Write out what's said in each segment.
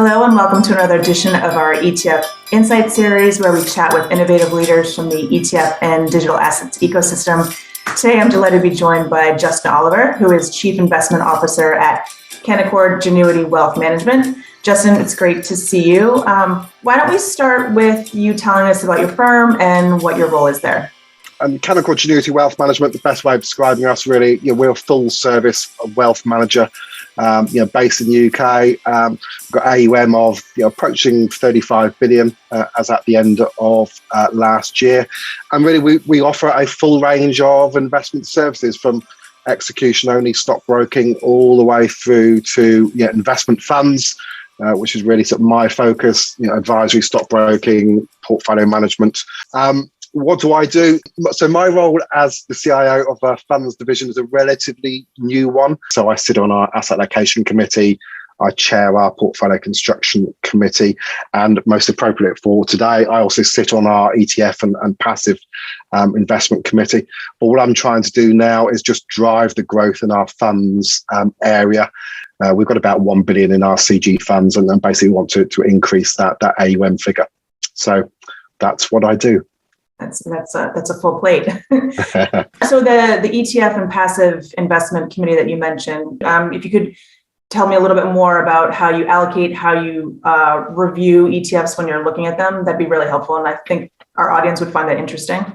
Hello and welcome to another edition of our ETF Insight series, where we chat with innovative leaders from the ETF and digital assets ecosystem. Today, I'm delighted to be joined by Justin Oliver, who is Chief Investment Officer at Canaccord Genuity Wealth Management. Justin, it's great to see you. Why don't we start with you telling us about your firm and what your role is there? Canaccord Genuity Wealth Management, the best way of describing us, really, we're a full service wealth manager, based in the UK. We've got AUM of approaching 35 billion as at the end of last year. And really, we offer a full range of investment services, from execution-only stockbroking all the way through to investment funds, which is really sort of my focus, advisory, stockbroking, portfolio management. What do I do? So my role as the CIO of our funds division is a relatively new one. So I sit on our asset allocation committee. I chair our portfolio construction committee, and most appropriate for today, I also sit on our ETF and passive investment committee. But what I'm trying to do now is just drive the growth in our funds area. We've got about 1 billion in our CG funds, and then basically want to increase that AUM figure. So that's what I do. That's a full plate. So the ETF and passive investment committee that you mentioned, if you could tell me a little bit more about how you allocate, how you review ETFs when you're looking at them, that'd be really helpful. And I think our audience would find that interesting.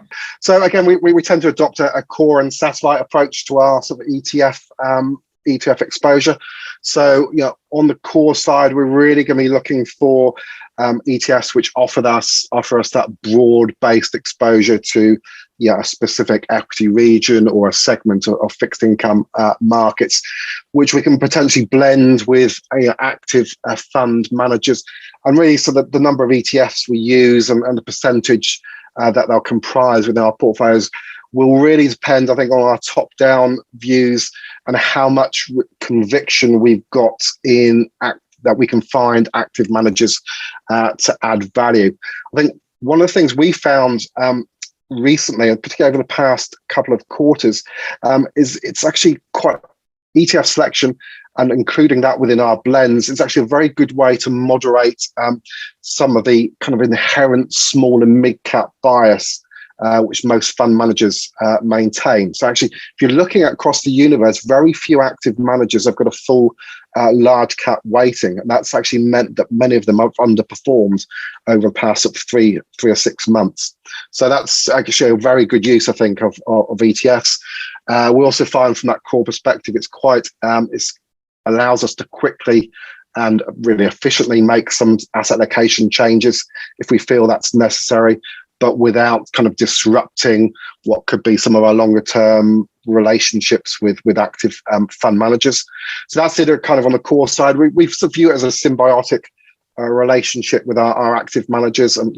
So again, we tend to adopt a core and satellite approach to our sort of ETF exposure. So, on the core side, we're really going to be looking for ETFs which offer us that broad-based exposure to a specific equity region or a segment of fixed income markets, which we can potentially blend with active fund managers. And really, so that the number of ETFs we use and the percentage that they'll comprise within our portfolios will really depend, I think, on our top-down views and how much conviction we've got in that we can find active managers to add value. I think one of the things we found recently, and particularly over the past couple of quarters, is it's actually quite ETF selection, and including that within our blends, it's actually a very good way to moderate some of the kind of inherent small and mid-cap bias which most fund managers maintain. So actually, if you're looking at across the universe, very few active managers have got a full large cap weighting. And that's actually meant that many of them have underperformed over the past sort of three or 6 months. So that's actually a very good use, I think, of ETFs. We also find from that core perspective, it's quite, it allows us to quickly and really efficiently make some asset allocation changes if we feel that's necessary, but without kind of disrupting what could be some of our longer term relationships with active fund managers. So that's it kind of on the core side. We view it as a symbiotic relationship with our active managers. And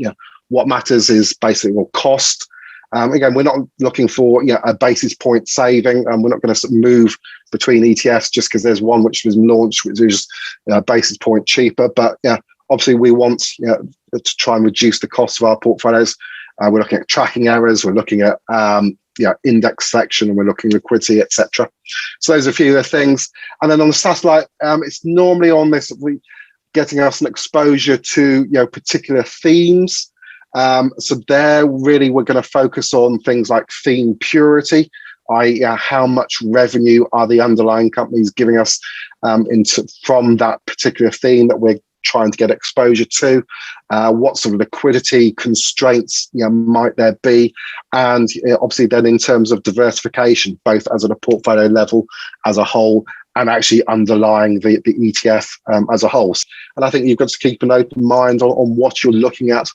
what matters is basically cost. Again, we're not looking for a basis point saving, and we're not going to move between ETFs just because there's one which was launched which is a basis point cheaper. But obviously, we want to try and reduce the cost of our portfolios. We're looking at tracking errors. We're looking at index selection, and we're looking at liquidity, etc. So those are a few of the things. And then on the satellite, it's normally on this getting us an exposure to particular themes. So there, really, we're going to focus on things like theme purity, i.e., how much revenue are the underlying companies giving us from that particular theme that we're trying to get exposure to, what sort of liquidity constraints might there be, and obviously then in terms of diversification, both as at a portfolio level as a whole and actually underlying the ETF as a whole. And I think you've got to keep an open mind on what you're looking at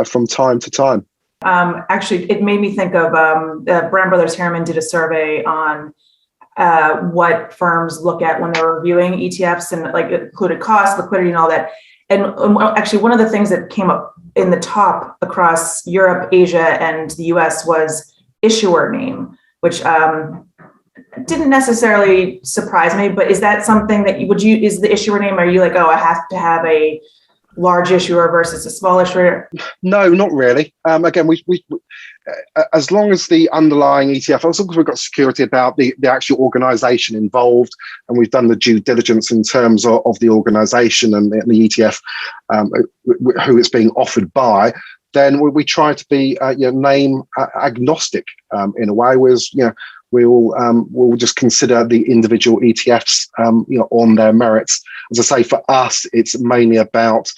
from time to time. Actually, it made me think of Brown Brothers Harriman did a survey on what firms look at when they're reviewing ETFs, and like included cost, liquidity, and all that. And actually, one of the things that came up in the top across Europe, Asia, and the US was issuer name, which didn't necessarily surprise me. But is that something that is the issuer name? Are you like, I have to have a large issuer versus a small issuer? No, not really. Again, as long as the underlying ETF, as long as we've got security about the actual organization involved, and we've done the due diligence in terms of the organization and the ETF, who it's being offered by, then we try to be name agnostic in a way. Whereas we'll just consider the individual ETFs on their merits. As I say, for us, it's mainly about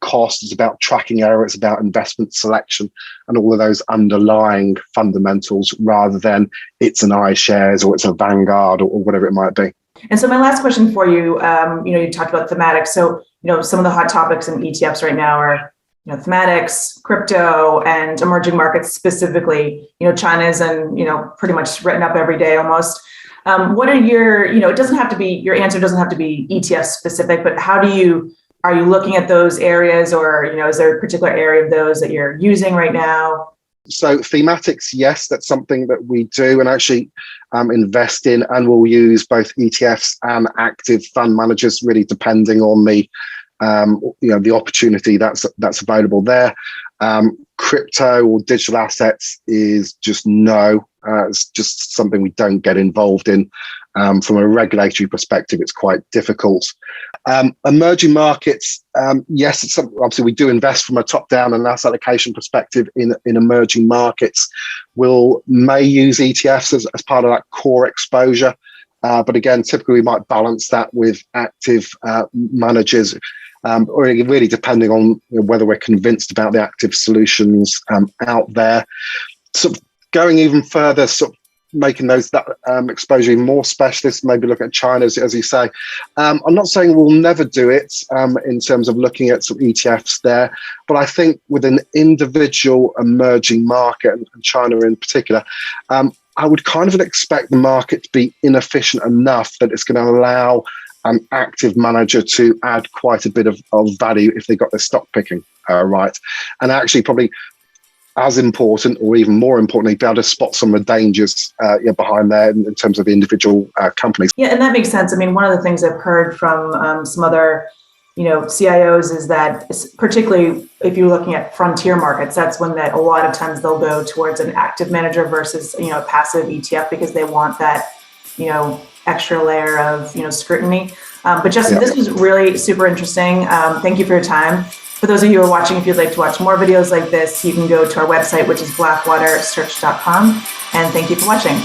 cost, it's about tracking error, it's about investment selection and all of those underlying fundamentals, rather than it's an iShares or it's a Vanguard or whatever it might be. And so my last question for you, you talked about thematics. So, some of the hot topics in ETFs right now are thematics, crypto, and emerging markets specifically. China's and pretty much written up every day almost. What are your, it doesn't have to be, your answer doesn't have to be ETF specific, but are you looking at those areas, or is there a particular area of those that you're using right now? So thematics, yes, that's something that we do and actually invest in, and we'll use both ETFs and active fund managers, really depending on the the opportunity that's available there. Crypto or digital assets is just no. It's just something we don't get involved in. From a regulatory perspective, it's quite difficult. Emerging markets, yes, it's something, obviously we do invest from a top-down and asset allocation perspective in emerging markets. May use ETFs as part of that core exposure. But again, typically we might balance that with active managers, or really depending on whether we're convinced about the active solutions out there. So going even further, sort of making that exposure even more specialist, maybe look at China, as you say. I'm not saying we'll never do it in terms of looking at some ETFs there, but I think with an individual emerging market, and China in particular, I would kind of expect the market to be inefficient enough that it's going to allow an active manager to add quite a bit of value if they got their stock picking right. And actually probably as important, or even more importantly, be able to spot some of the dangers behind there in terms of the individual companies. Yeah, and that makes sense. I mean, one of the things I've heard from some other CIOs is that, particularly if you're looking at frontier markets, that's when that a lot of times they'll go towards an active manager versus a passive ETF, because they want that extra layer of scrutiny. But Justin, This was really super interesting. Thank you for your time. For those of you who are watching, if you'd like to watch more videos like this, you can go to our website, which is blackwatersearch.com. And thank you for watching.